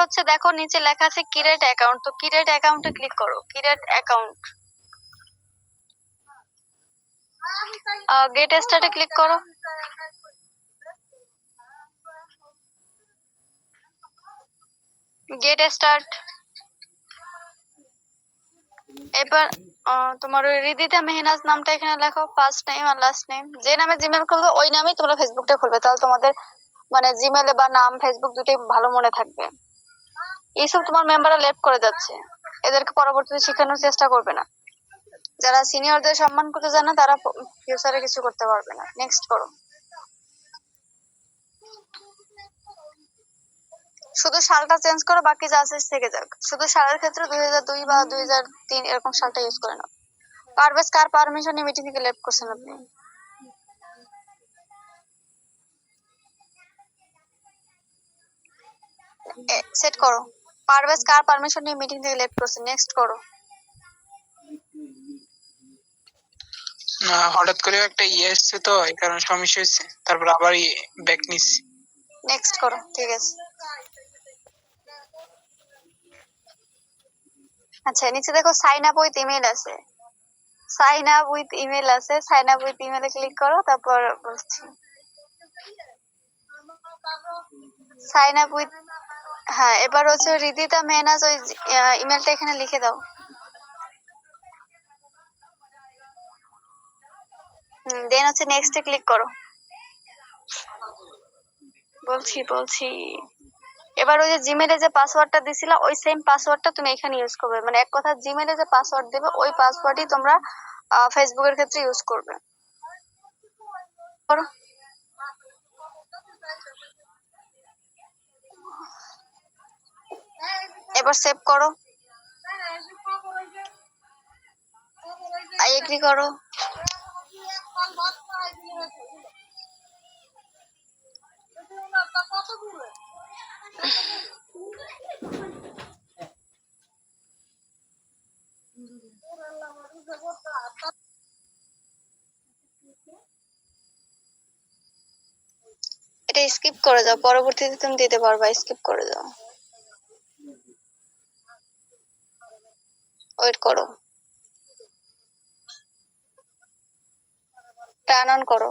হচ্ছে দেখো নিচে লেখা আছে ক্রিয়েট অ্যাকাউন্ট, তো ক্রিয়েট অ্যাকাউন্টে ক্লিক করো। ক্রিয়েট অ্যাকাউন্ট, গেট স্টার্টে ক্লিক করো। Get start. এবার তোমার ওই হৃদিতা মেহনাজ নামটা এখানে লেখো, ফার্স্ট নেম আর লাস্ট নেম। যে নামে জিমেল খুলবে ওই নামেই তোমরা ফেসবুকটা খুলবে, তাহলে তোমাদের মানে জিমেলে বা নাম ফেসবুক দুটোই ভালো মনে থাকবে। এইসব তোমার মেম্বাররা লেফট করে যাচ্ছে, এদেরকে পরবর্তীতে শেখানোর চেষ্টা করবে না। যারা সিনিয়রদের সম্মান করতে জানে তারা ফিউচারে কিছু করতে পারবে না। নেক্সট করো। শুধু সালটা চেঞ্জ করো, বাকি যা আছে থেকে যাক। শুধু সালের ক্ষেত্রে 2002 বা 2003 এরকম সালটা ইউজ করে নাও। পারভেজ কার পারমিশনে মিটিং থেকে লেফট করছেন আপনি? সেট করো। পারভেজ কার পারমিশন নিয়ে মিটিং থেকে লেফট করছে? নেক্সট করো। হঠাৎ করে একটা ইয়ে এসছে তো এই কারণে সমস্যা হয়েছে, তারপর আবার ব্যাক নিচ্ছি। নেক্সট করো, ঠিক আছে। আচ্ছা নিচে দেখো সাইন আপ উইথ ইমেল আছে, সাইন আপ উইথ ইমেল আছে। সাইন আপ উইথ ইমেলে ক্লিক করো, তারপর বলছি সাইন আপ উইথ। হ্যাঁ এবার হচ্ছে হৃদিতা মেহনাজ, ওই ইমেলটা এখানে লিখে দাও। দেন হচ্ছে নেক্সটে ক্লিক করো। বলছি এবার ওই যে জিমেলে যে পাসওয়ার্ডটা দিছিলা ওই সেম পাসওয়ার্ডটা তুমি এখানে ইউজ করবে। মানে এক কথা জিমেলে যে পাসওয়ার্ড দেবে ওই পাসওয়ার্ডই তোমরা ফেসবুকের ক্ষেত্রে ইউজ করবে। করো। এবার সেভ করো। আই এগ্রি করো। এটা স্কিপ করে যাও, পরবর্তীতে তুমি দিতে পারবা। স্কিপ করে যাও, ওয়েট করো, টার্ন অন করো।